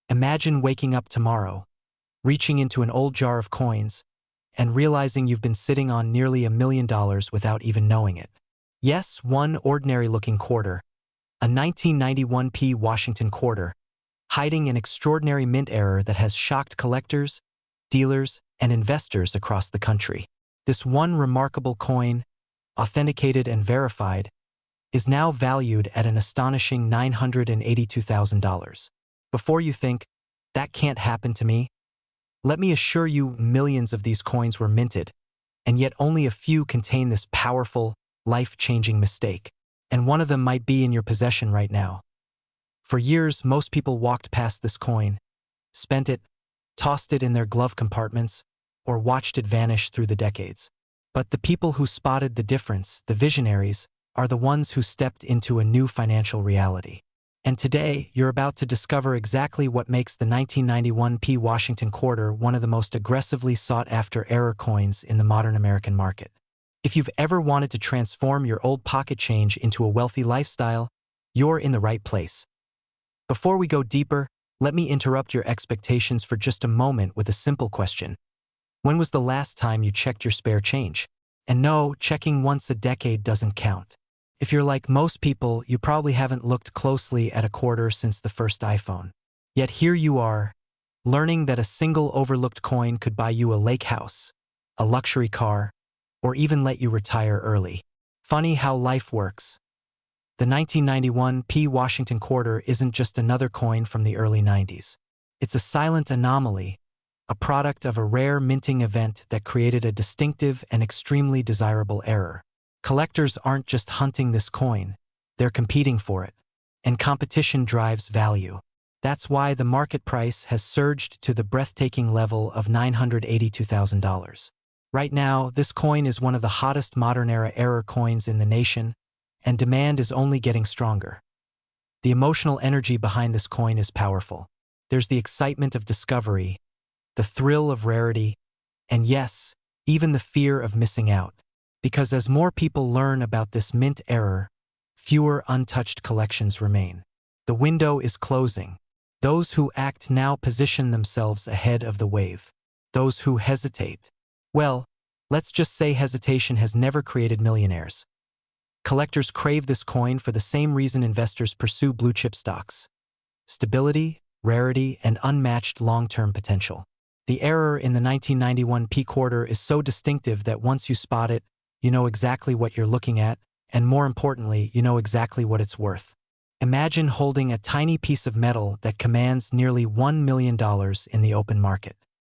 Imagine waking up tomorrow, reaching into an old jar of coins, and realizing you've been sitting on nearly $1 million without even knowing it. Yes, one ordinary-looking quarter, a 1991 Washington quarter, hiding an extraordinary mint error that has shocked collectors, dealers, and investors across the country. This one remarkable coin, authenticated and verified, is now valued at an astonishing $982,000. Before you think, that can't happen to me, let me assure you millions of these coins were minted, and yet only a few contain this powerful, life-changing mistake, and one of them might be in your possession right now. For years, most people walked past this coin, spent it, tossed it in their glove compartments, or watched it vanish through the decades. But the people who spotted the difference, the visionaries, are the ones who stepped into a new financial reality. And today, you're about to discover exactly what makes the 1991 Washington quarter one of the most aggressively sought-after error coins in the modern American market. If you've ever wanted to transform your old pocket change into a wealthy lifestyle, you're in the right place. Before we go deeper, let me interrupt your expectations for just a moment with a simple question. When was the last time you checked your spare change? And no, checking once a decade doesn't count. If you're like most people, you probably haven't looked closely at a quarter since the first iPhone. Yet here you are, learning that a single overlooked coin could buy you a lake house, a luxury car, or even let you retire early. Funny how life works. The 1991 Washington quarter isn't just another coin from the early 90s. It's a silent anomaly, a product of a rare minting event that created a distinctive and extremely desirable error. Collectors aren't just hunting this coin, they're competing for it. And competition drives value. That's why the market price has surged to the breathtaking level of $982,000. Right now, this coin is one of the hottest modern-era error coins in the nation, and demand is only getting stronger. The emotional energy behind this coin is powerful. There's the excitement of discovery, the thrill of rarity, and yes, even the fear of missing out. Because as more people learn about this mint error, fewer untouched collections remain. The window is closing. Those who act now position themselves ahead of the wave. Those who hesitate, well, let's just say hesitation has never created millionaires. Collectors crave this coin for the same reason investors pursue blue-chip stocks: stability, rarity, and unmatched long-term potential. The error in the 1991 quarter is so distinctive that once you spot it, you know exactly what you're looking at, and more importantly, you know exactly what it's worth. Imagine holding a tiny piece of metal that commands nearly $1 million in the open market.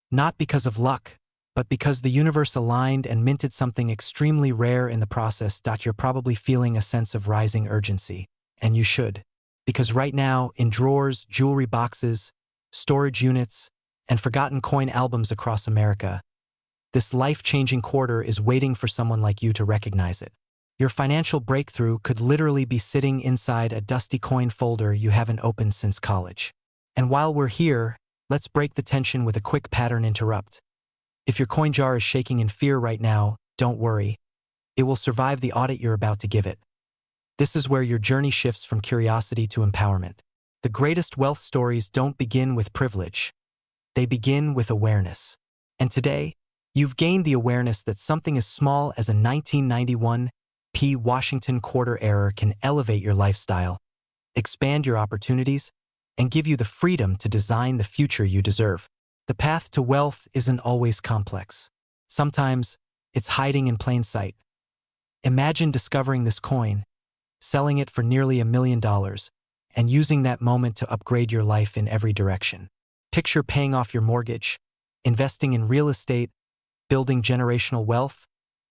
Not because of luck, but because the universe aligned and minted something extremely rare in the process. You're probably feeling a sense of rising urgency, and you should. Because right now, in drawers, jewelry boxes, storage units, and forgotten coin albums across America, this life-changing quarter is waiting for someone like you to recognize it. Your financial breakthrough could literally be sitting inside a dusty coin folder you haven't opened since college. And while we're here, let's break the tension with a quick pattern interrupt. If your coin jar is shaking in fear right now, don't worry. It will survive the audit you're about to give it. This is where your journey shifts from curiosity to empowerment. The greatest wealth stories don't begin with privilege. They begin with awareness. And today, you've gained the awareness that something as small as a 1991 Washington quarter error can elevate your lifestyle, expand your opportunities, and give you the freedom to design the future you deserve. The path to wealth isn't always complex. Sometimes, it's hiding in plain sight. Imagine discovering this coin, selling it for nearly $1 million, and using that moment to upgrade your life in every direction. Picture paying off your mortgage, investing in real estate, building generational wealth,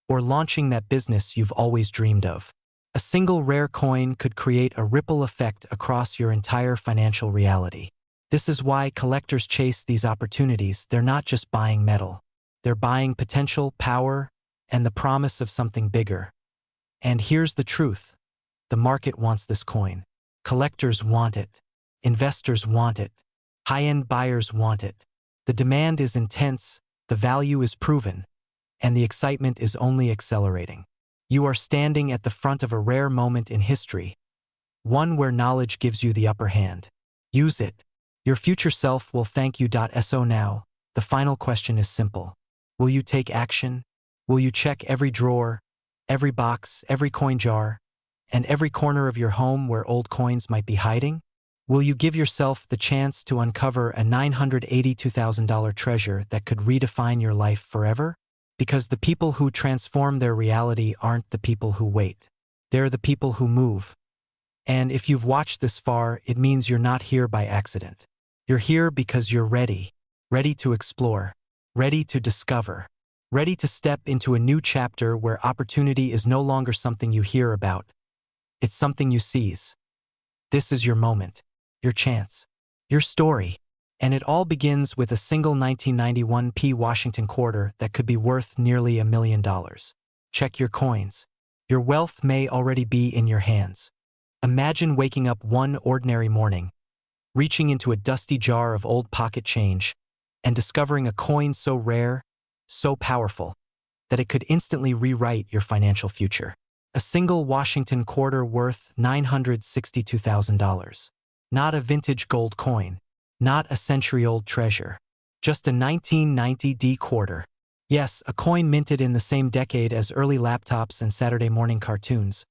or launching that business you've always dreamed of. A single rare coin could create a ripple effect across your entire financial reality. This is why collectors chase these opportunities. They're not just buying metal. They're buying potential, power, and the promise of something bigger. And here's the truth. The market wants this coin. Collectors want it. Investors want it. High-end buyers want it. The demand is intense, the value is proven, and the excitement is only accelerating. You are standing at the front of a rare moment in history, one where knowledge gives you the upper hand. Use it. Your future self will thank you. So now, the final question is simple. Will you take action? Will you check every drawer, every box, every coin jar, and every corner of your home where old coins might be hiding? Will you give yourself the chance to uncover a $982,000 treasure that could redefine your life forever? Because the people who transform their reality aren't the people who wait. They're the people who move. And if you've watched this far, it means you're not here by accident. You're here because you're ready. Ready to explore. Ready to discover. Ready to step into a new chapter where opportunity is no longer something you hear about. It's something you seize. This is your moment. Your chance. Your story. And it all begins with a single 1991 Washington quarter that could be worth nearly $1 million. Check your coins. Your wealth may already be in your hands. Imagine waking up one ordinary morning, reaching into a dusty jar of old pocket change, and discovering a coin so rare, so powerful, that it could instantly rewrite your financial future. A single Washington quarter worth $962,000. Not a vintage gold coin. Not a century-old treasure. Just a 1990 quarter. Yes, a coin minted in the same decade as early laptops and Saturday morning cartoons.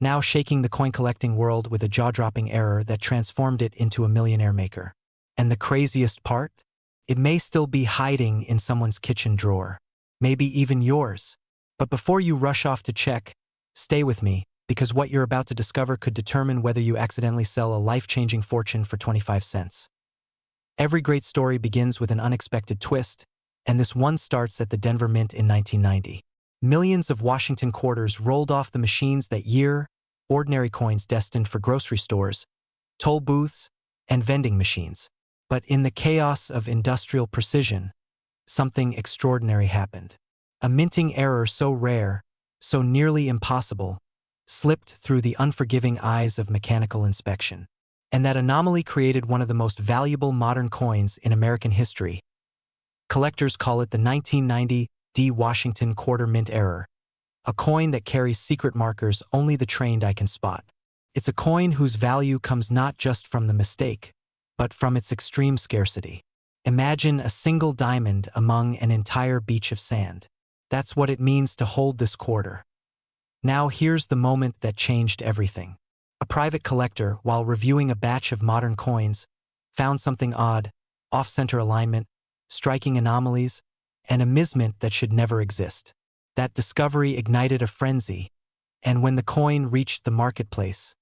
Now shaking the coin-collecting world with a jaw-dropping error that transformed it into a millionaire maker. And the craziest part? It may still be hiding in someone's kitchen drawer. Maybe even yours. But before you rush off to check, stay with me, because what you're about to discover could determine whether you accidentally sell a life-changing fortune for 25 cents. Every great story begins with an unexpected twist, and this one starts at the Denver Mint in 1990. Millions of Washington quarters rolled off the machines that year, ordinary coins destined for grocery stores, toll booths, and vending machines. But in the chaos of industrial precision, something extraordinary happened. A minting error so rare, so nearly impossible, slipped through the unforgiving eyes of mechanical inspection. And that anomaly created one of the most valuable modern coins in American history. Collectors call it the 1990 Washington quarter mint error, a coin that carries secret markers only the trained eye can spot. It's a coin whose value comes not just from the mistake, but from its extreme scarcity. Imagine a single diamond among an entire beach of sand. That's what it means to hold this quarter. Now here's the moment that changed everything. A private collector, while reviewing a batch of modern coins, found something odd, off-center alignment, striking anomalies, and a mismint that should never exist. That discovery ignited a frenzy, and when the coin reached the marketplace,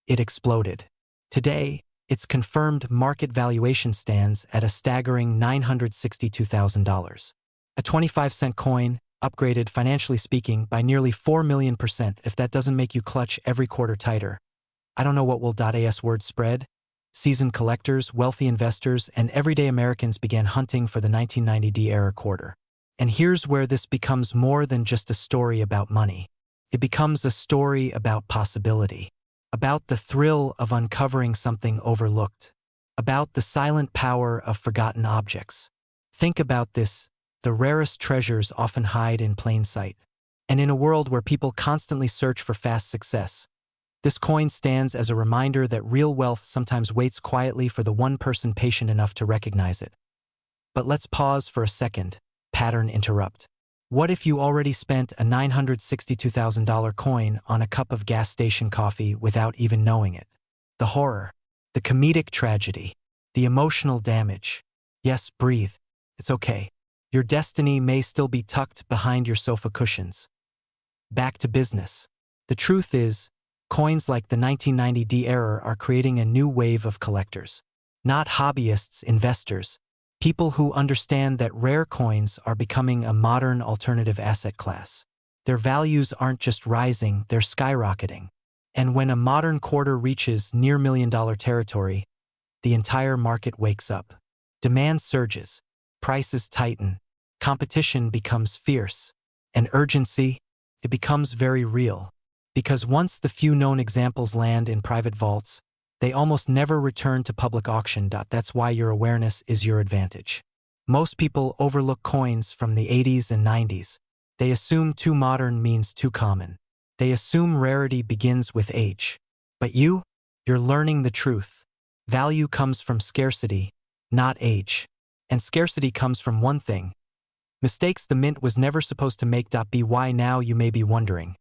it exploded. Today, its confirmed market valuation stands at a staggering $962,000. A 25-cent coin, upgraded, financially speaking, by nearly 4 million%. If that doesn't make you clutch every quarter tighter, I don't know what will. As word spread, seasoned collectors, wealthy investors, and everyday Americans began hunting for the 1990 era quarter. And here's where this becomes more than just a story about money. It becomes a story about possibility, about the thrill of uncovering something overlooked, about the silent power of forgotten objects. Think about this: the rarest treasures often hide in plain sight. And in a world where people constantly search for fast success, this coin stands as a reminder that real wealth sometimes waits quietly for the one person patient enough to recognize it. But let's pause for a second. Pattern interrupt. What if you already spent a $962,000 coin on a cup of gas station coffee without even knowing it? The horror, the comedic tragedy, the emotional damage. Yes, breathe. It's okay. Your destiny may still be tucked behind your sofa cushions. Back to business. The truth is, coins like the 1990 era are creating a new wave of collectors. Not hobbyists, investors. People who understand that rare coins are becoming a modern alternative asset class. Their values aren't just rising, they're skyrocketing. And when a modern quarter reaches near $1 million territory, the entire market wakes up. Demand surges, prices tighten, competition becomes fierce, and urgency, it becomes very real. Because once the few known examples land in private vaults, they almost never return to public auction. That's why your awareness is your advantage. Most people overlook coins from the 80s and 90s. They assume too modern means too common. They assume rarity begins with age. But you're learning the truth. Value comes from scarcity, not age. And scarcity comes from one thing: mistakes the mint was never supposed to make. By now you may be wondering,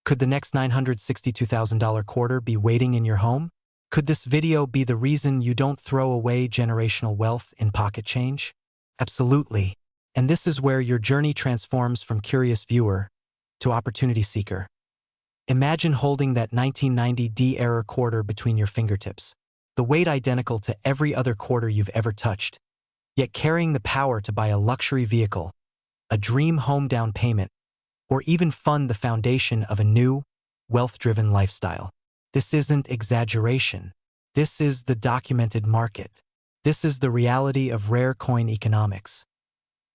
could the next $962,000 quarter be waiting in your home? Could this video be the reason you don't throw away generational wealth in pocket change? Absolutely. And this is where your journey transforms from curious viewer to opportunity seeker. Imagine holding that 1990 era quarter between your fingertips, the weight identical to every other quarter you've ever touched, yet carrying the power to buy a luxury vehicle, a dream home down payment, or even fund the foundation of a new, wealth-driven lifestyle. This isn't exaggeration. This is the documented market. This is the reality of rare coin economics.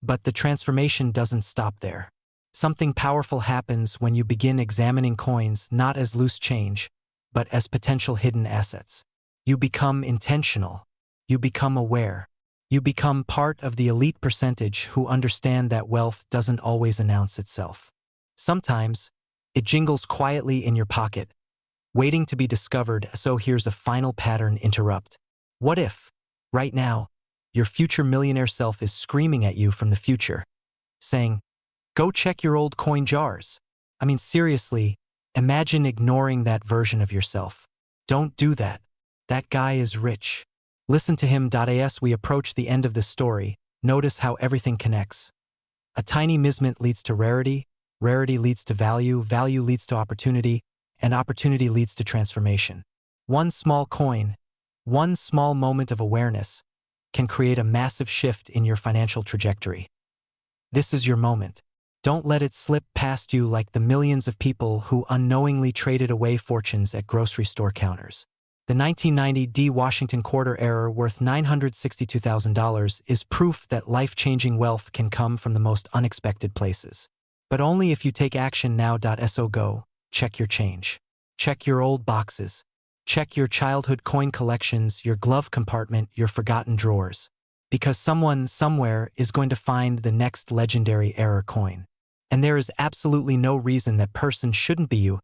But the transformation doesn't stop there. Something powerful happens when you begin examining coins not as loose change, but as potential hidden assets. You become intentional. You become aware. You become part of the elite percentage who understand that wealth doesn't always announce itself. Sometimes, it jingles quietly in your pocket, waiting to be discovered. So here's a final pattern interrupt. What if, right now, your future millionaire self is screaming at you from the future, saying, "Go check your old coin jars"? I mean, seriously, imagine ignoring that version of yourself. Don't do that. That guy is rich. Listen to him. As we approach the end of this story, notice how everything connects. A tiny mismint leads to rarity, rarity leads to value, value leads to opportunity, and opportunity leads to transformation. One small coin, one small moment of awareness, can create a massive shift in your financial trajectory. This is your moment. Don't let it slip past you like the millions of people who unknowingly traded away fortunes at grocery store counters. The 1990 Washington quarter error worth $962,000 is proof that life-changing wealth can come from the most unexpected places. But only if you take action now. So go, check your change. Check your old boxes. Check your childhood coin collections, your glove compartment, your forgotten drawers. Because someone, somewhere, is going to find the next legendary error coin. And there is absolutely no reason that person shouldn't be you.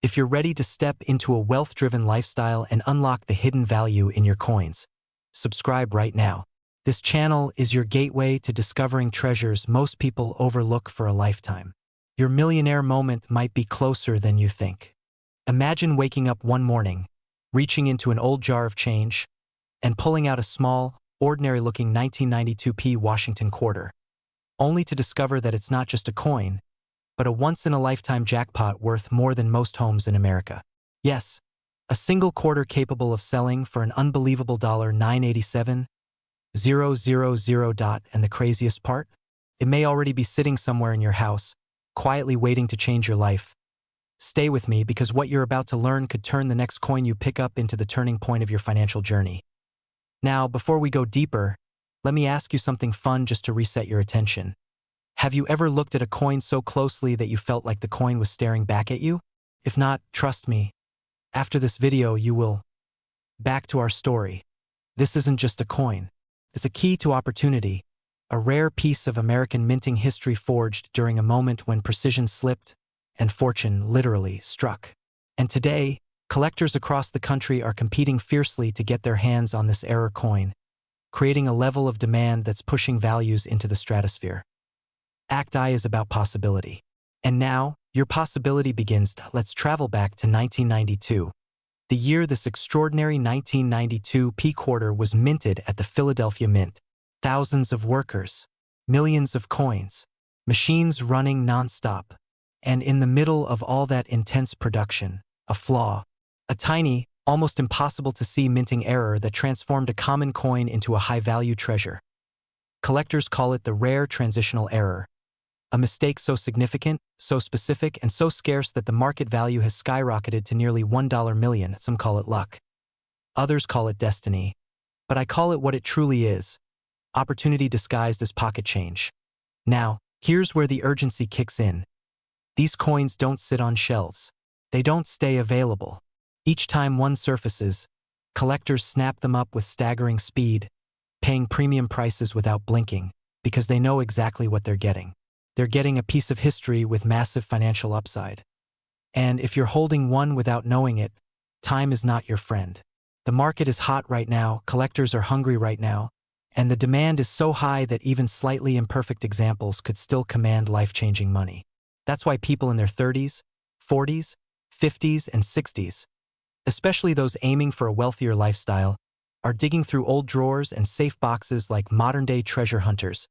If you're ready to step into a wealth-driven lifestyle and unlock the hidden value in your coins, subscribe right now. This channel is your gateway to discovering treasures most people overlook for a lifetime. Your millionaire moment might be closer than you think. Imagine waking up one morning, reaching into an old jar of change, and pulling out a small, ordinary-looking 1992 Washington quarter, only to discover that it's not just a coin, but a once-in-a-lifetime jackpot worth more than most homes in America. Yes, a single quarter capable of selling for an unbelievable $987,000. And the craziest part? It may already be sitting somewhere in your house, quietly waiting to change your life. Stay with me, because what you're about to learn could turn the next coin you pick up into the turning point of your financial journey. Now, before we go deeper, let me ask you something fun just to reset your attention. Have you ever looked at a coin so closely that you felt like the coin was staring back at you? If not, trust me, after this video you will. Back to our story. This isn't just a coin. It's a key to opportunity, a rare piece of American minting history forged during a moment when precision slipped and fortune literally struck. And today, collectors across the country are competing fiercely to get their hands on this error coin, creating a level of demand that's pushing values into the stratosphere. Act I is about possibility. And now, your possibility begins. Let's travel back to 1992. The year this extraordinary 1992 quarter was minted at the Philadelphia Mint. Thousands of workers, millions of coins, machines running non-stop. And in the middle of all that intense production, a flaw. A tiny, almost impossible to see minting error that transformed a common coin into a high-value treasure. Collectors call it the rare transitional error. A mistake so significant, so specific, and so scarce that the market value has skyrocketed to nearly $1 million. Some call it luck. Others call it destiny. But I call it what it truly is: opportunity disguised as pocket change. Now, here's where the urgency kicks in. These coins don't sit on shelves. They don't stay available. Each time one surfaces, collectors snap them up with staggering speed, paying premium prices without blinking, because they know exactly what they're getting. They're getting a piece of history with massive financial upside. And if you're holding one without knowing it, time is not your friend. The market is hot right now, collectors are hungry right now, and the demand is so high that even slightly imperfect examples could still command life-changing money. That's why people in their 30s, 40s, 50s, and 60s, especially those aiming for a wealthier lifestyle, are digging through old drawers and safe boxes like modern-day treasure hunters.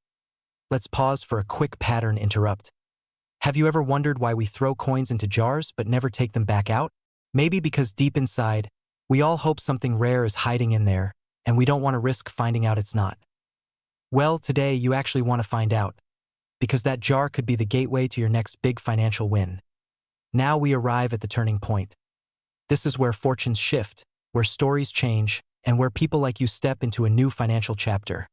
Let's pause for a quick pattern interrupt. Have you ever wondered why we throw coins into jars but never take them back out? Maybe because deep inside, we all hope something rare is hiding in there, and we don't want to risk finding out it's not. Well, today you actually want to find out, because that jar could be the gateway to your next big financial win. Now we arrive at the turning point. This is where fortunes shift, where stories change, and where people like you step into a new financial chapter.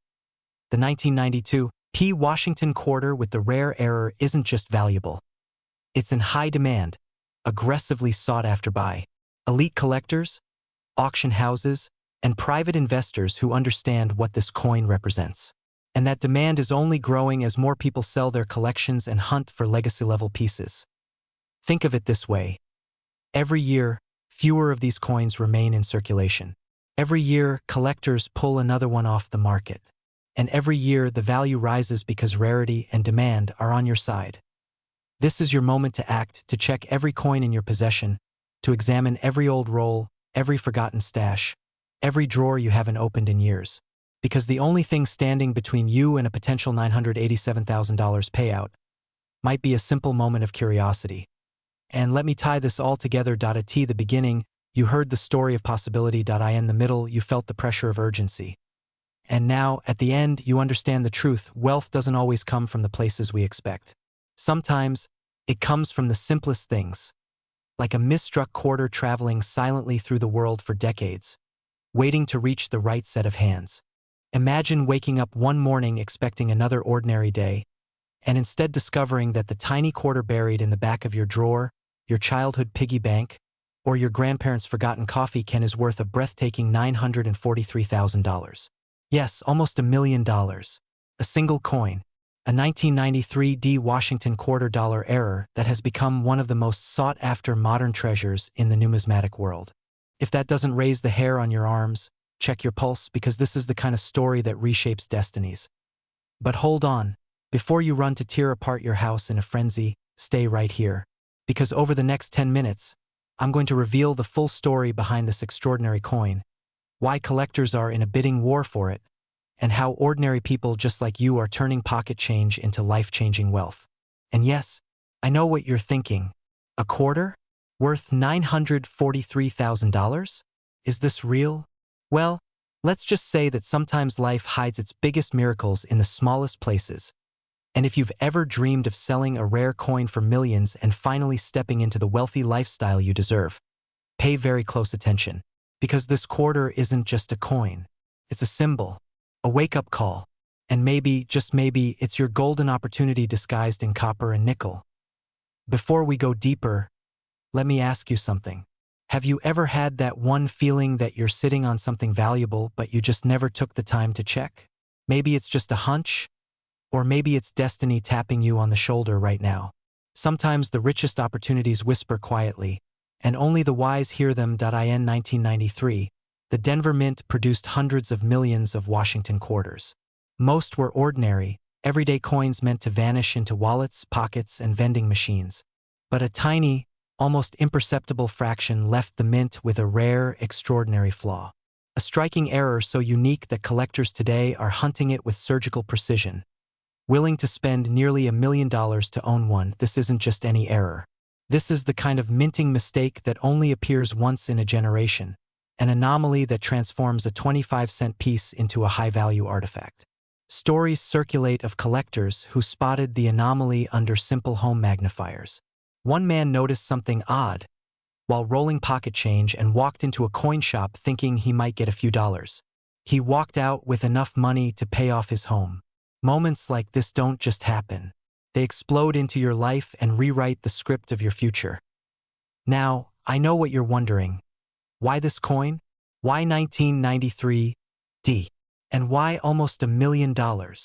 The 1992 Washington quarter with the rare error isn't just valuable. It's in high demand, aggressively sought after by elite collectors, auction houses, and private investors who understand what this coin represents. And that demand is only growing as more people sell their collections and hunt for legacy-level pieces. Think of it this way. Every year, fewer of these coins remain in circulation. Every year, collectors pull another one off the market. And every year, the value rises because rarity and demand are on your side. This is your moment to act, to check every coin in your possession, to examine every old roll, every forgotten stash, every drawer you haven't opened in years. Because the only thing standing between you and a potential $987,000 payout might be a simple moment of curiosity. And let me tie this all together. At the beginning, you heard the story of possibility. In the middle, you felt the pressure of urgency. And now, at the end, you understand the truth. Wealth doesn't always come from the places we expect. Sometimes, it comes from the simplest things, like a misstruck quarter traveling silently through the world for decades, waiting to reach the right set of hands. Imagine waking up one morning expecting another ordinary day, and instead discovering that the tiny quarter buried in the back of your drawer, your childhood piggy bank, or your grandparents' forgotten coffee can is worth a breathtaking $943,000. Yes, almost $1 million. A single coin, a 1993 Washington $quarter error that has become one of the most sought-after modern treasures in the numismatic world. If that doesn't raise the hair on your arms, check your pulse, because this is the kind of story that reshapes destinies. But hold on, before you run to tear apart your house in a frenzy, stay right here. Because over the next 10 minutes, I'm going to reveal the full story behind this extraordinary coin, why collectors are in a bidding war for it, and how ordinary people just like you are turning pocket change into life-changing wealth. And yes, I know what you're thinking. A quarter? Worth $943,000? Is this real? Well, let's just say that sometimes life hides its biggest miracles in the smallest places. And if you've ever dreamed of selling a rare coin for millions and finally stepping into the wealthy lifestyle you deserve, pay very close attention. Because this quarter isn't just a coin. It's a symbol, a wake-up call, and maybe, just maybe, it's your golden opportunity disguised in copper and nickel. Before we go deeper, let me ask you something. Have you ever had that one feeling that you're sitting on something valuable but you just never took the time to check? Maybe it's just a hunch, or maybe it's destiny tapping you on the shoulder right now. Sometimes the richest opportunities whisper quietly, and only the wise hear them. In 1993, the Denver Mint produced hundreds of millions of Washington quarters. Most were ordinary, everyday coins meant to vanish into wallets, pockets, and vending machines. But a tiny, almost imperceptible fraction left the mint with a rare, extraordinary flaw. A striking error so unique that collectors today are hunting it with surgical precision. Willing to spend nearly $1 million to own one. This isn't just any error. This is the kind of minting mistake that only appears once in a generation, an anomaly that transforms a 25-cent piece into a high-value artifact. Stories circulate of collectors who spotted the anomaly under simple home magnifiers. One man noticed something odd while rolling pocket change and walked into a coin shop thinking he might get a few dollars. He walked out with enough money to pay off his home. Moments like this don't just happen. They explode into your life and rewrite the script of your future. Now, I know what you're wondering. Why this coin? Why 1993 D? And why almost $1 million? The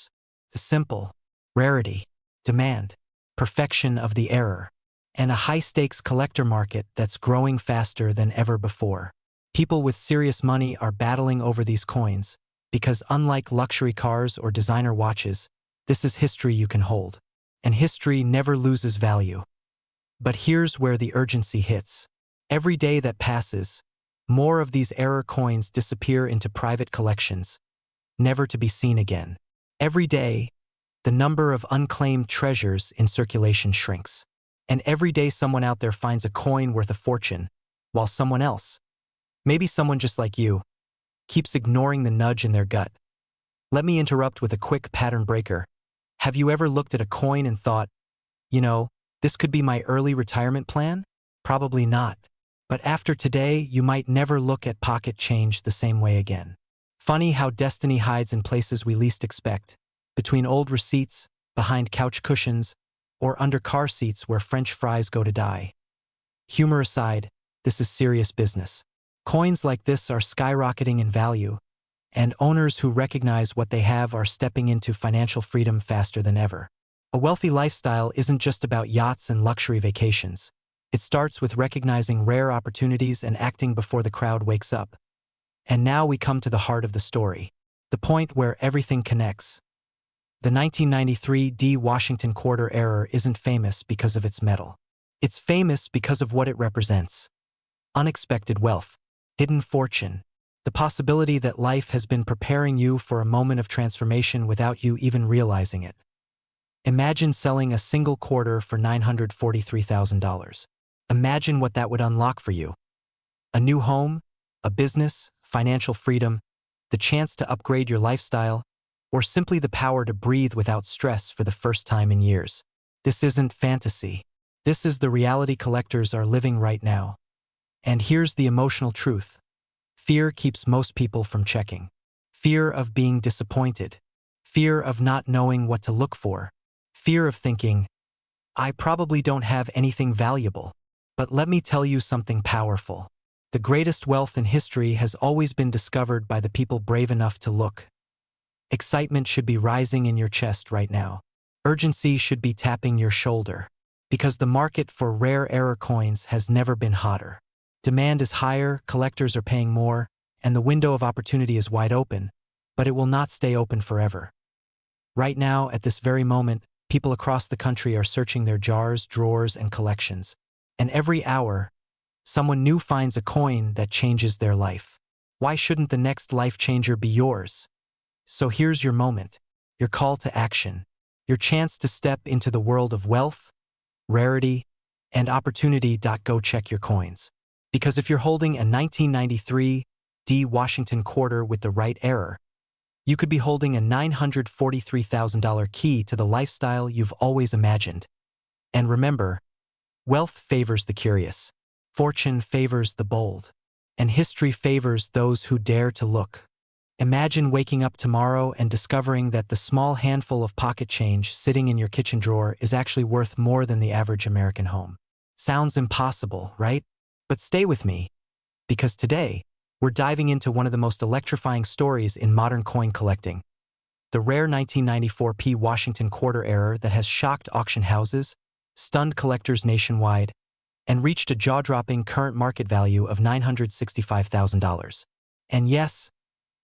simple: rarity, demand, perfection of the error, and a high-stakes collector market that's growing faster than ever before. People with serious money are battling over these coins because unlike luxury cars or designer watches, this is history you can hold. And history never loses value. But here's where the urgency hits. Every day that passes, more of these error coins disappear into private collections, never to be seen again. Every day, the number of unclaimed treasures in circulation shrinks. And every day someone out there finds a coin worth a fortune, while someone else, maybe someone just like you, keeps ignoring the nudge in their gut. Let me interrupt with a quick pattern breaker. Have you ever looked at a coin and thought, this could be my early retirement plan? Probably not. But after today, you might never look at pocket change the same way again. Funny how destiny hides in places we least expect, between old receipts, behind couch cushions, or under car seats where French fries go to die. Humor aside, this is serious business. Coins like this are skyrocketing in value, and owners who recognize what they have are stepping into financial freedom faster than ever. A wealthy lifestyle isn't just about yachts and luxury vacations. It starts with recognizing rare opportunities and acting before the crowd wakes up. And now we come to the heart of the story, the point where everything connects. The 1993 D Washington quarter error isn't famous because of its metal. It's famous because of what it represents. Unexpected wealth, hidden fortune, the possibility that life has been preparing you for a moment of transformation without you even realizing it. Imagine selling a single quarter for $943,000. Imagine what that would unlock for you. A new home, a business, financial freedom, the chance to upgrade your lifestyle, or simply the power to breathe without stress for the first time in years. This isn't fantasy. This is the reality collectors are living right now. And here's the emotional truth. Fear keeps most people from checking. Fear of being disappointed. Fear of not knowing what to look for. Fear of thinking, I probably don't have anything valuable. But let me tell you something powerful. The greatest wealth in history has always been discovered by the people brave enough to look. Excitement should be rising in your chest right now. Urgency should be tapping your shoulder. Because the market for rare error coins has never been hotter. Demand is higher, collectors are paying more, and the window of opportunity is wide open, but it will not stay open forever. Right now, at this very moment, people across the country are searching their jars, drawers, and collections. And every hour, someone new finds a coin that changes their life. Why shouldn't the next life changer be yours? So here's your moment, your call to action, your chance to step into the world of wealth, rarity, and opportunity. Go check your coins. Because if you're holding a 1993 D Washington quarter with the right error, you could be holding a $943,000 key to the lifestyle you've always imagined. And remember, wealth favors the curious, fortune favors the bold, and history favors those who dare to look. Imagine waking up tomorrow and discovering that the small handful of pocket change sitting in your kitchen drawer is actually worth more than the average American home. Sounds impossible, right? But stay with me, because today, we're diving into one of the most electrifying stories in modern coin collecting. The rare 1994 P Washington quarter error that has shocked auction houses, stunned collectors nationwide, and reached a jaw-dropping current market value of $965,000. And yes,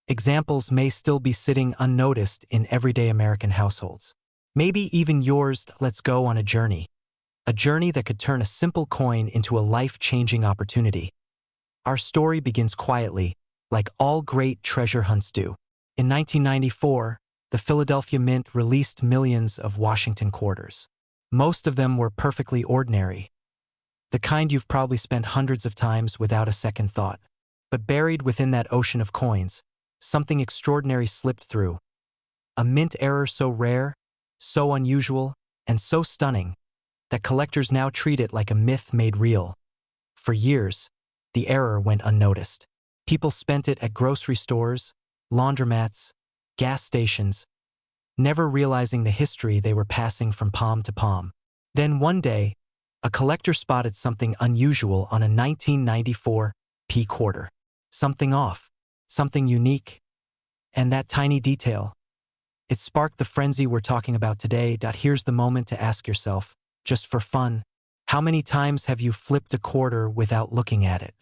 examples may still be sitting unnoticed in everyday American households. Maybe even yours. Let's go on a journey that could turn a simple coin into a life-changing opportunity. Our story begins quietly, like all great treasure hunts do. In 1994, the Philadelphia Mint released millions of Washington quarters. Most of them were perfectly ordinary, the kind you've probably spent hundreds of times without a second thought. But buried within that ocean of coins, something extraordinary slipped through. A mint error so rare, so unusual, and so stunning that collectors now treat it like a myth made real. For years, the error went unnoticed. People spent it at grocery stores, laundromats, gas stations, never realizing the history they were passing from palm to palm. Then one day, a collector spotted something unusual on a 1994 P quarter. Something off, something unique. And that tiny detail, it sparked the frenzy we're talking about today. Here's the moment to ask yourself, just for fun, how many times have you flipped a quarter without looking at it?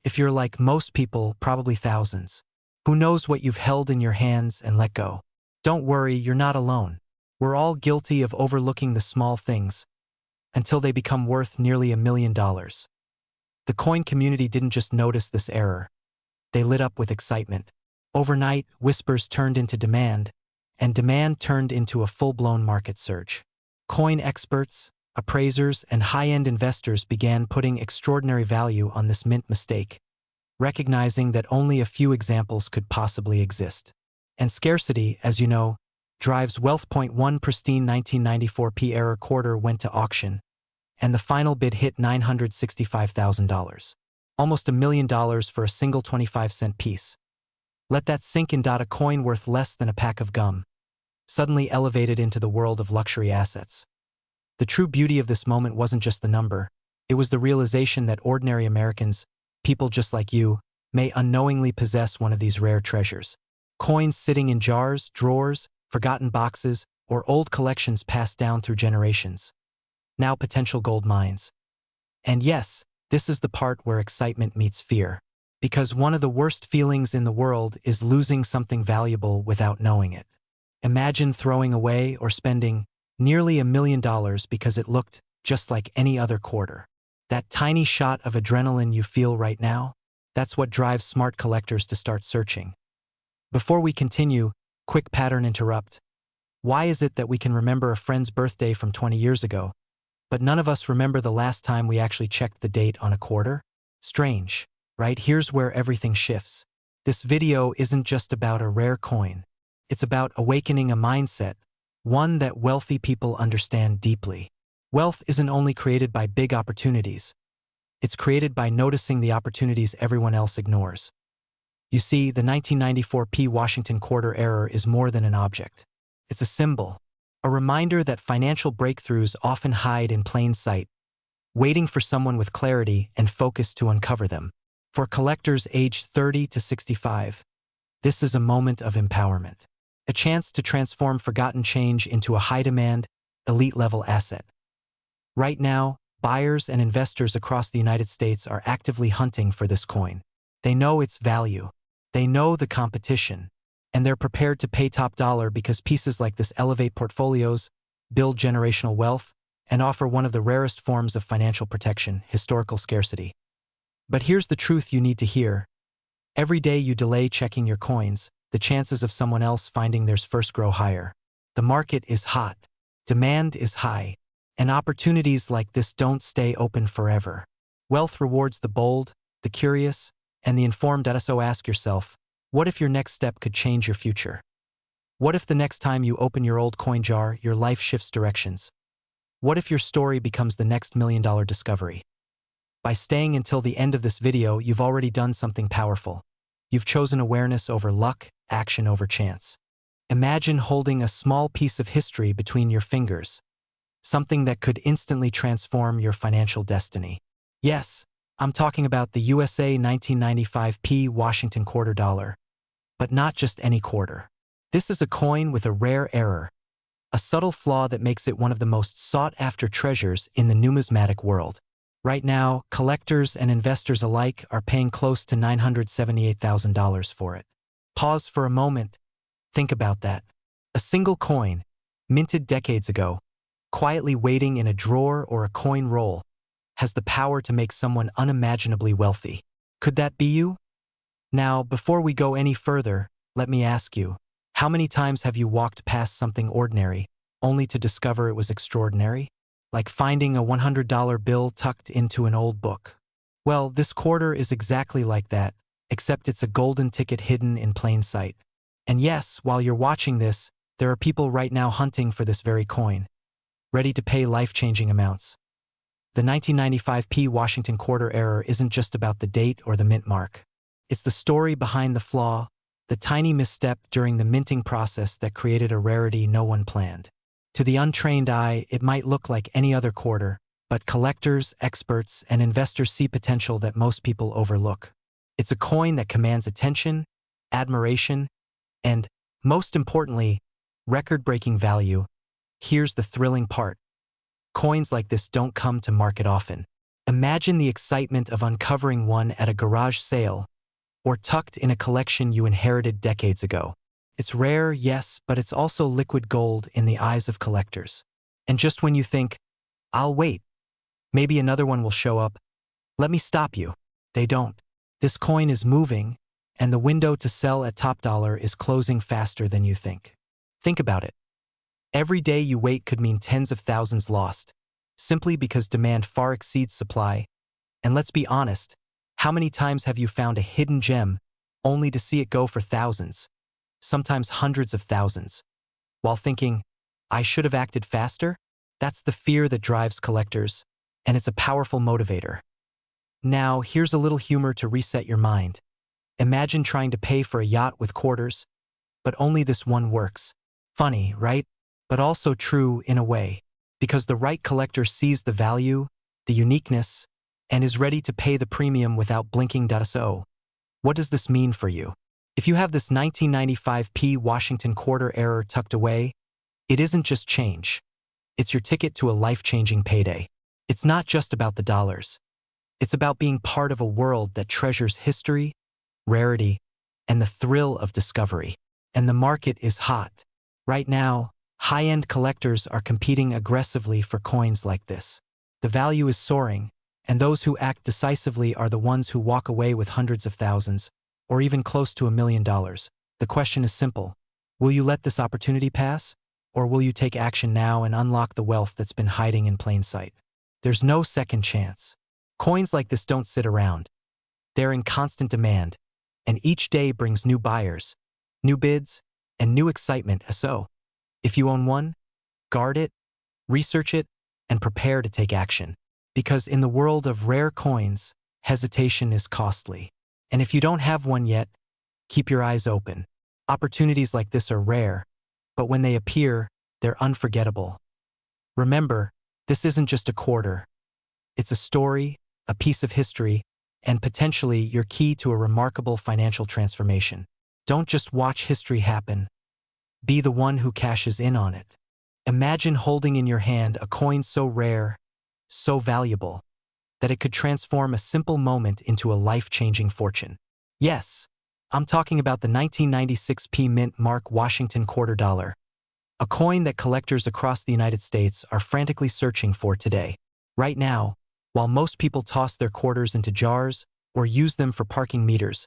If you're like most people, probably thousands. Who knows what you've held in your hands and let go? Don't worry, you're not alone. We're all guilty of overlooking the small things until they become worth nearly $1 million. The coin community didn't just notice this error. They lit up with excitement. Overnight, whispers turned into demand, and demand turned into a full-blown market surge. Coin experts, appraisers, and high-end investors began putting extraordinary value on this mint mistake, recognizing that only a few examples could possibly exist. And scarcity, as you know, drives wealth. One pristine 1994 error quarter went to auction, and the final bid hit $965,000. Almost $1 million for a single 25-cent piece. Let that sink in. A coin worth less than a pack of gum suddenly elevated into the world of luxury assets. The true beauty of this moment wasn't just the number, it was the realization that ordinary Americans, people just like you, may unknowingly possess one of these rare treasures. Coins sitting in jars, drawers, forgotten boxes, or old collections passed down through generations. Now potential gold mines. And yes, this is the part where excitement meets fear. Because one of the worst feelings in the world is losing something valuable without knowing it. Imagine throwing away or spending nearly $1 million because it looked just like any other quarter. That tiny shot of adrenaline you feel right now, that's what drives smart collectors to start searching. Before we continue, quick pattern interrupt. Why is it that we can remember a friend's birthday from 20 years ago, but none of us remember the last time we actually checked the date on a quarter? Strange, right? Here's where everything shifts. This video isn't just about a rare coin. It's about awakening a mindset, one that wealthy people understand deeply. Wealth isn't only created by big opportunities. It's created by noticing the opportunities everyone else ignores. You see, the 1994 Washington quarter error is more than an object. It's a symbol, a reminder that financial breakthroughs often hide in plain sight, waiting for someone with clarity and focus to uncover them. For collectors aged 30 to 65, this is a moment of empowerment, a chance to transform forgotten change into a high-demand, elite-level asset. Right now, buyers and investors across the United States are actively hunting for this coin. They know its value. They know the competition, and they're prepared to pay top dollar because pieces like this elevate portfolios, build generational wealth, and offer one of the rarest forms of financial protection, historical scarcity. But here's the truth you need to hear. Every day you delay checking your coins, the chances of someone else finding theirs first grow higher. The market is hot, demand is high, and opportunities like this don't stay open forever. Wealth rewards the bold, the curious, and the informed. So ask yourself, what if your next step could change your future? What if the next time you open your old coin jar, your life shifts directions? What if your story becomes the next $1 million discovery? By staying until the end of this video, you've already done something powerful. You've chosen awareness over luck, action over chance. Imagine holding a small piece of history between your fingers, something that could instantly transform your financial destiny. Yes, I'm talking about the USA 1995 Washington quarter dollar. But not just any quarter. This is a coin with a rare error, a subtle flaw that makes it one of the most sought-after treasures in the numismatic world. Right now, collectors and investors alike are paying close to $978,000 for it. Pause for a moment. Think about that. A single coin, minted decades ago, quietly waiting in a drawer or a coin roll, has the power to make someone unimaginably wealthy. Could that be you? Now, before we go any further, let me ask you, how many times have you walked past something ordinary, only to discover it was extraordinary? Like finding a $100 bill tucked into an old book. Well, this quarter is exactly like that, except it's a golden ticket hidden in plain sight. And yes, while you're watching this, there are people right now hunting for this very coin, ready to pay life-changing amounts. The 1995 Washington quarter error isn't just about the date or the mint mark. It's the story behind the flaw, the tiny misstep during the minting process that created a rarity no one planned. To the untrained eye, it might look like any other quarter, but collectors, experts, and investors see potential that most people overlook. It's a coin that commands attention, admiration, and, most importantly, record-breaking value. Here's the thrilling part. Coins like this don't come to market often. Imagine the excitement of uncovering one at a garage sale or tucked in a collection you inherited decades ago. It's rare, yes, but it's also liquid gold in the eyes of collectors. And just when you think, I'll wait, maybe another one will show up, let me stop you. They don't. This coin is moving, and the window to sell at top dollar is closing faster than you think. Think about it. Every day you wait could mean tens of thousands lost, simply because demand far exceeds supply. And let's be honest, how many times have you found a hidden gem only to see it go for thousands, sometimes hundreds of thousands, while thinking, I should have acted faster? That's the fear that drives collectors, and it's a powerful motivator. Now, here's a little humor to reset your mind. Imagine trying to pay for a yacht with quarters, but only this one works. Funny, right? But also true in a way, because the right collector sees the value, the uniqueness, and is ready to pay the premium without blinking. So, what does this mean for you? If you have this 1995 Washington quarter error tucked away, it isn't just change. It's your ticket to a life-changing payday. It's not just about the dollars. It's about being part of a world that treasures history, rarity, and the thrill of discovery. And the market is hot. Right now, high-end collectors are competing aggressively for coins like this. The value is soaring, and those who act decisively are the ones who walk away with hundreds of thousands, or even close to $1 million. The question is simple. Will you let this opportunity pass? Or will you take action now and unlock the wealth that's been hiding in plain sight? There's no second chance. Coins like this don't sit around. They're in constant demand, and each day brings new buyers, new bids, and new excitement. So, if you own one, guard it, research it, and prepare to take action. Because in the world of rare coins, hesitation is costly. And if you don't have one yet, keep your eyes open. Opportunities like this are rare, but when they appear, they're unforgettable. Remember, this isn't just a quarter. It's a story, a piece of history, and potentially your key to a remarkable financial transformation. Don't just watch history happen. Be the one who cashes in on it. Imagine holding in your hand a coin so rare, so valuable, that it could transform a simple moment into a life-changing fortune. Yes, I'm talking about the 1996 Mint Mark Washington quarter dollar, a coin that collectors across the United States are frantically searching for today. Right now, while most people toss their quarters into jars or use them for parking meters,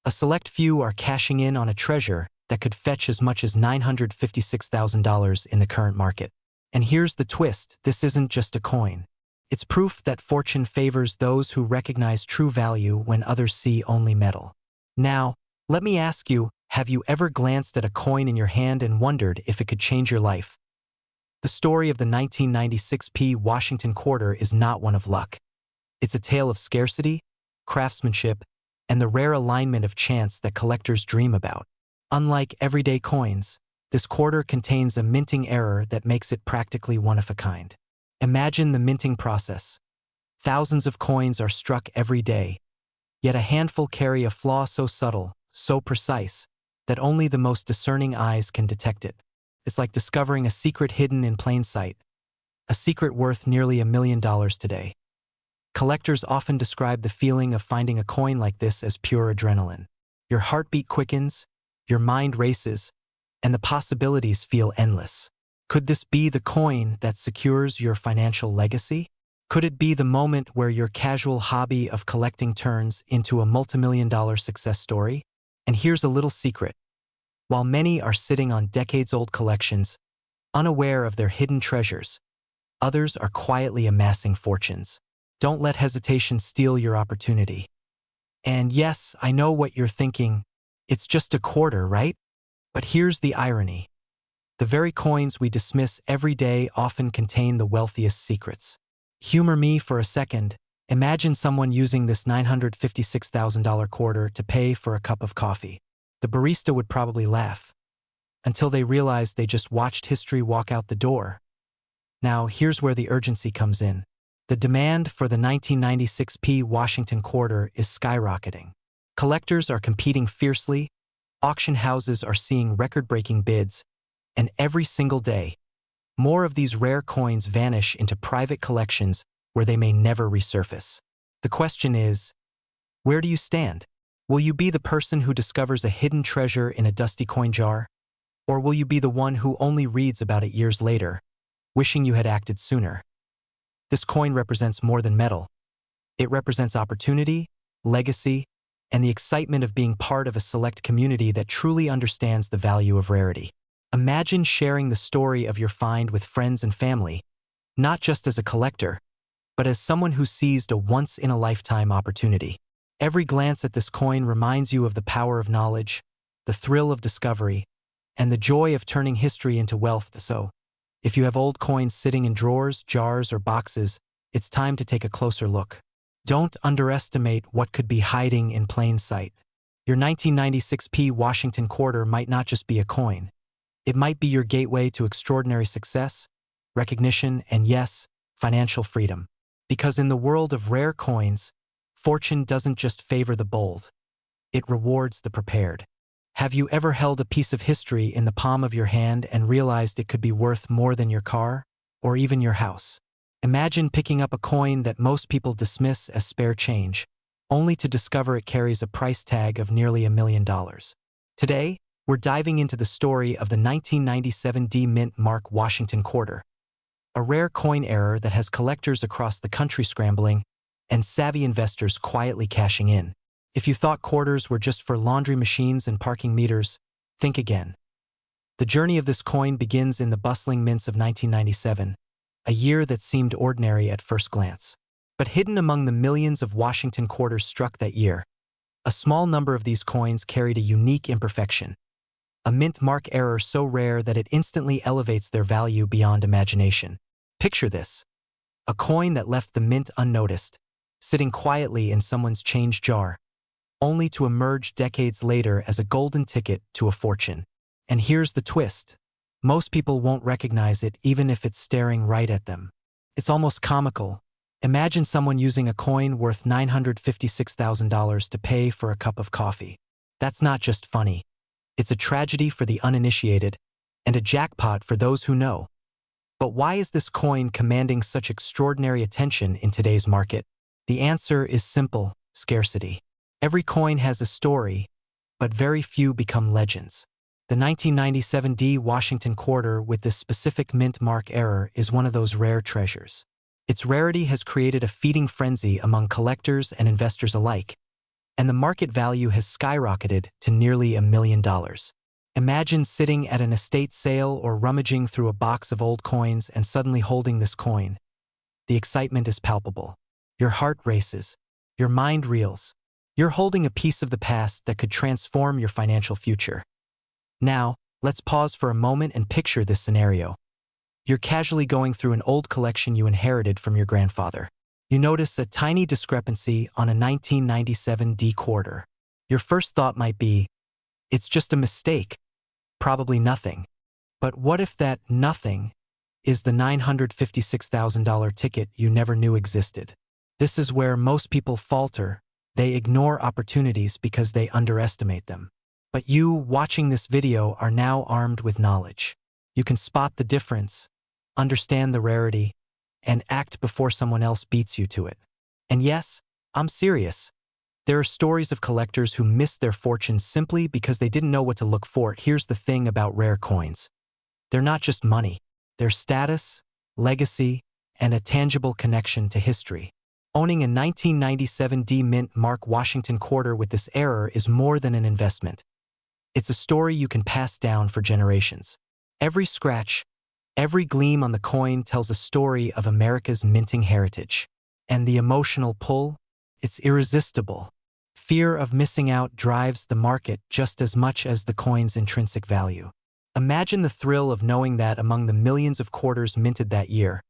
a select few are cashing in on a treasure that could fetch as much as $956,000 in the current market. And here's the twist, this isn't just a coin. It's proof that fortune favors those who recognize true value when others see only metal. Now, let me ask you, have you ever glanced at a coin in your hand and wondered if it could change your life? The story of the 1996 Washington quarter is not one of luck. It's a tale of scarcity, craftsmanship, and the rare alignment of chance that collectors dream about. Unlike everyday coins, this quarter contains a minting error that makes it practically one of a kind. Imagine the minting process. Thousands of coins are struck every day, yet a handful carry a flaw so subtle, so precise, that only the most discerning eyes can detect it. It's like discovering a secret hidden in plain sight, a secret worth nearly $1 million today. Collectors often describe the feeling of finding a coin like this as pure adrenaline. Your heartbeat quickens, your mind races, and the possibilities feel endless. Could this be the coin that secures your financial legacy? Could it be the moment where your casual hobby of collecting turns into a multimillion-dollar success story? And here's a little secret. While many are sitting on decades-old collections, unaware of their hidden treasures, others are quietly amassing fortunes. Don't let hesitation steal your opportunity. And yes, I know what you're thinking. It's just a quarter, right? But here's the irony. The very coins we dismiss every day often contain the wealthiest secrets. Humor me for a second. Imagine someone using this $956,000 quarter to pay for a cup of coffee. The barista would probably laugh, until they realized they just watched history walk out the door. Now, here's where the urgency comes in. The demand for the 1996 Washington quarter is skyrocketing. Collectors are competing fiercely, auction houses are seeing record-breaking bids, and every single day, more of these rare coins vanish into private collections where they may never resurface. The question is, where do you stand? Will you be the person who discovers a hidden treasure in a dusty coin jar? Or will you be the one who only reads about it years later, wishing you had acted sooner? This coin represents more than metal. It represents opportunity, legacy, and the excitement of being part of a select community that truly understands the value of rarity. Imagine sharing the story of your find with friends and family, not just as a collector, but as someone who seized a once-in-a-lifetime opportunity. Every glance at this coin reminds you of the power of knowledge, the thrill of discovery, and the joy of turning history into wealth. So, if you have old coins sitting in drawers, jars, or boxes, it's time to take a closer look. Don't underestimate what could be hiding in plain sight. Your 1996p Washington quarter might not just be a coin. It might be your gateway to extraordinary success, recognition, and yes, financial freedom. Because in the world of rare coins, fortune doesn't just favor the bold. It rewards the prepared. Have you ever held a piece of history in the palm of your hand and realized it could be worth more than your car, or even your house? Imagine picking up a coin that most people dismiss as spare change, only to discover it carries a price tag of nearly $1 million. Today, we're diving into the story of the 1997 D Mint Mark Washington quarter, a rare coin error that has collectors across the country scrambling and savvy investors quietly cashing in. If you thought quarters were just for laundry machines and parking meters, think again. The journey of this coin begins in the bustling mints of 1997, a year that seemed ordinary at first glance. But hidden among the millions of Washington quarters struck that year, a small number of these coins carried a unique imperfection, a mint mark error so rare that it instantly elevates their value beyond imagination. Picture this: a coin that left the mint unnoticed, sitting quietly in someone's change jar, only to emerge decades later as a golden ticket to a fortune. And here's the twist: most people won't recognize it even if it's staring right at them. It's almost comical. Imagine someone using a coin worth $956,000 to pay for a cup of coffee. That's not just funny. It's a tragedy for the uninitiated and a jackpot for those who know. But why is this coin commanding such extraordinary attention in today's market? The answer is simple: scarcity. Every coin has a story, but very few become legends. The 1997 D Washington quarter with this specific mint mark error is one of those rare treasures. Its rarity has created a feeding frenzy among collectors and investors alike, and the market value has skyrocketed to nearly $1 million. Imagine sitting at an estate sale or rummaging through a box of old coins and suddenly holding this coin. The excitement is palpable. Your heart races. Your mind reels. You're holding a piece of the past that could transform your financial future. Now, let's pause for a moment and picture this scenario. You're casually going through an old collection you inherited from your grandfather. You notice a tiny discrepancy on a 1997 D quarter. Your first thought might be, it's just a mistake, probably nothing. But what if that nothing is the $956,000 ticket you never knew existed? This is where most people falter. They ignore opportunities because they underestimate them. But you, watching this video, are now armed with knowledge. You can spot the difference, understand the rarity, and act before someone else beats you to it. And yes, I'm serious. There are stories of collectors who missed their fortunes simply because they didn't know what to look for. Here's the thing about rare coins: they're not just money. They're status, legacy, and a tangible connection to history. Owning a 1997 D Mint Mark Washington quarter with this error is more than an investment. It's a story you can pass down for generations. Every scratch, every gleam on the coin tells a story of America's minting heritage. And the emotional pull? It's irresistible. Fear of missing out drives the market just as much as the coin's intrinsic value. Imagine the thrill of knowing that among the millions of quarters minted that year,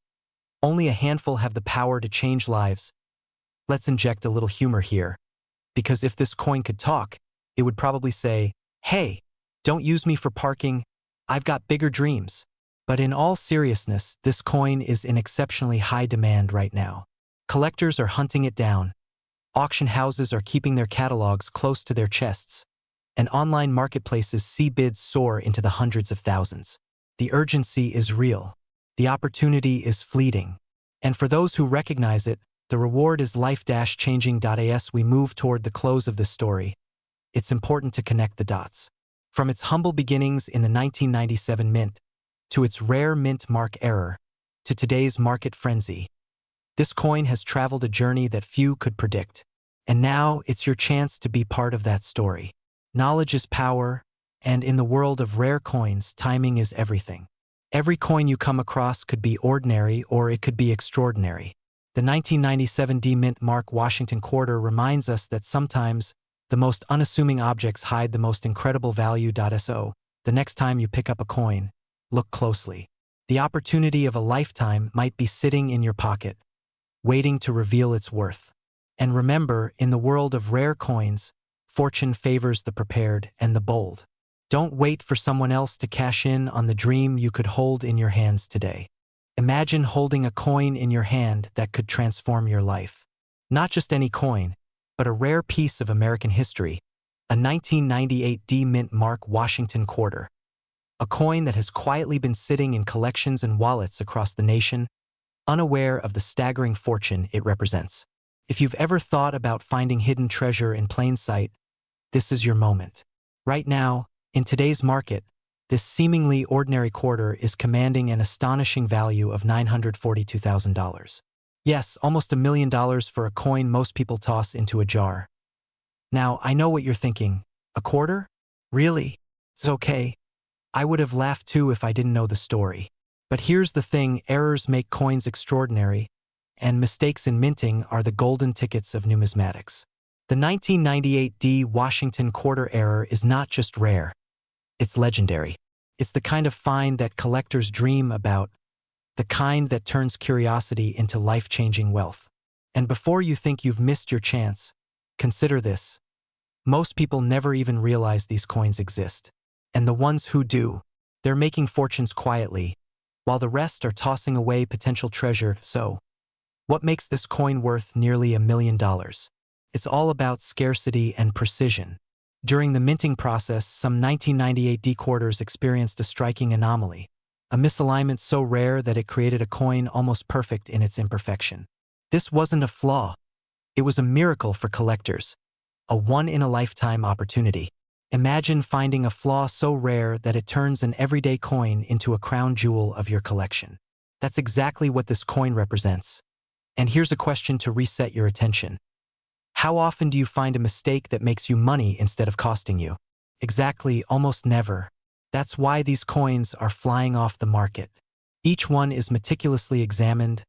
only a handful have the power to change lives. Let's inject a little humor here, because if this coin could talk, it would probably say, "Hey, don't use me for parking. I've got bigger dreams." But in all seriousness, this coin is in exceptionally high demand right now. Collectors are hunting it down. Auction houses are keeping their catalogs close to their chests, and online marketplaces see bids soar into the hundreds of thousands. The urgency is real. The opportunity is fleeting. And for those who recognize it, the reward is life-changing. As we move toward the close of this story, it's important to connect the dots. From its humble beginnings in the 1997 mint, to its rare mint mark error, to today's market frenzy, this coin has traveled a journey that few could predict. And now it's your chance to be part of that story. Knowledge is power, and in the world of rare coins, timing is everything. Every coin you come across could be ordinary or it could be extraordinary. The 1997 D Mint Mark Washington quarter reminds us that sometimes the most unassuming objects hide the most incredible value. So, the next time you pick up a coin, look closely. The opportunity of a lifetime might be sitting in your pocket, waiting to reveal its worth. And remember, in the world of rare coins, fortune favors the prepared and the bold. Don't wait for someone else to cash in on the dream you could hold in your hands today. Imagine holding a coin in your hand that could transform your life. Not just any coin, but a rare piece of American history, a 1998 D Mint Mark Washington quarter. A coin that has quietly been sitting in collections and wallets across the nation, unaware of the staggering fortune it represents. If you've ever thought about finding hidden treasure in plain sight, this is your moment. Right now, in today's market, this seemingly ordinary quarter is commanding an astonishing value of $942,000. Yes, almost $1 million for a coin most people toss into a jar. Now, I know what you're thinking. A quarter? Really? It's okay. I would have laughed too if I didn't know the story. But here's the thing, errors make coins extraordinary, and mistakes in minting are the golden tickets of numismatics. The 1998 D Washington quarter error is not just rare. It's legendary. It's the kind of find that collectors dream about, the kind that turns curiosity into life-changing wealth. And before you think you've missed your chance, consider this. Most people never even realize these coins exist. And the ones who do, they're making fortunes quietly, while the rest are tossing away potential treasure. So, what makes this coin worth nearly $1 million? It's all about scarcity and precision. During the minting process, some 1998 D quarters experienced a striking anomaly, a misalignment so rare that it created a coin almost perfect in its imperfection. This wasn't a flaw. It was a miracle for collectors, a one-in-a-lifetime opportunity. Imagine finding a flaw so rare that it turns an everyday coin into a crown jewel of your collection. That's exactly what this coin represents. And here's a question to reset your attention. How often do you find a mistake that makes you money instead of costing you? Exactly, almost never. That's why these coins are flying off the market. Each one is meticulously examined,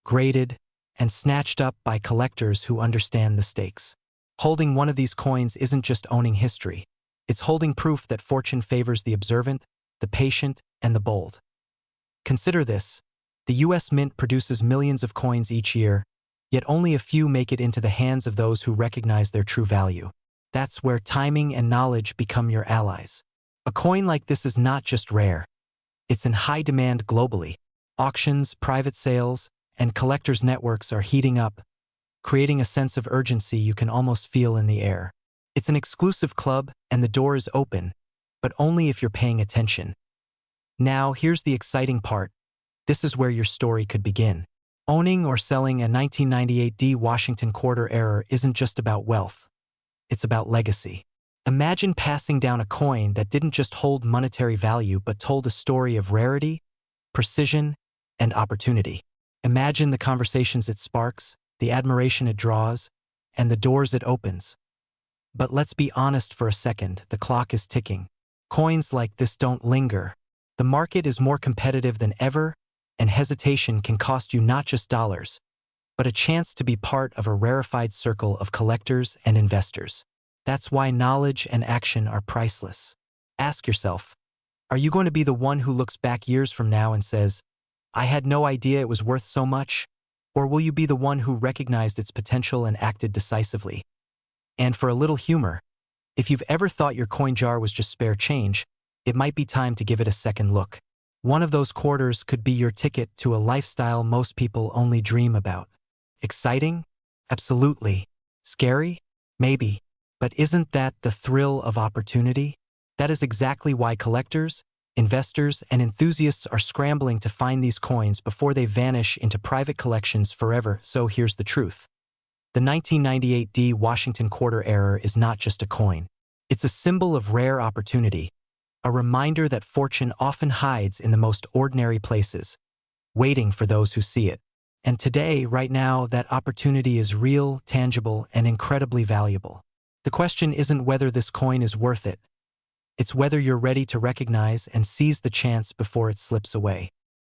graded, and snatched up by collectors who understand the stakes. Holding one of these coins isn't just owning history. It's holding proof that fortune favors the observant, the patient, and the bold. Consider this. The U.S. Mint produces millions of coins each year, yet only a few make it into the hands of those who recognize their true value. That's where timing and knowledge become your allies. A coin like this is not just rare. It's in high demand globally. Auctions, private sales, and collectors' networks are heating up, creating a sense of urgency you can almost feel in the air. It's an exclusive club, and the door is open, but only if you're paying attention. Now, here's the exciting part. This is where your story could begin. Owning or selling a 1998 D Washington quarter error isn't just about wealth. It's about legacy. Imagine passing down a coin that didn't just hold monetary value but told a story of rarity, precision, and opportunity. Imagine the conversations it sparks, the admiration it draws, and the doors it opens. But let's be honest for a second, the clock is ticking. Coins like this don't linger. The market is more competitive than ever, and hesitation can cost you not just dollars, but a chance to be part of a rarefied circle of collectors and investors. That's why knowledge and action are priceless. Ask yourself, are you going to be the one who looks back years from now and says, I had no idea it was worth so much? Or will you be the one who recognized its potential and acted decisively? And for a little humor, if you've ever thought your coin jar was just spare change, it might be time to give it a second look. One of those quarters could be your ticket to a lifestyle most people only dream about. Exciting? Absolutely. Scary? Maybe. But isn't that the thrill of opportunity? That is exactly why collectors, Investors and enthusiasts are scrambling to find these coins before they vanish into private collections forever, so here's the truth. The 1998 D Washington quarter error is not just a coin. It's a symbol of rare opportunity, a reminder that fortune often hides in the most ordinary places, waiting for those who see it. And today, right now, that opportunity is real, tangible, and incredibly valuable. The question isn't whether this coin is worth it. It's whether you're ready to recognize and seize the chance before it slips away.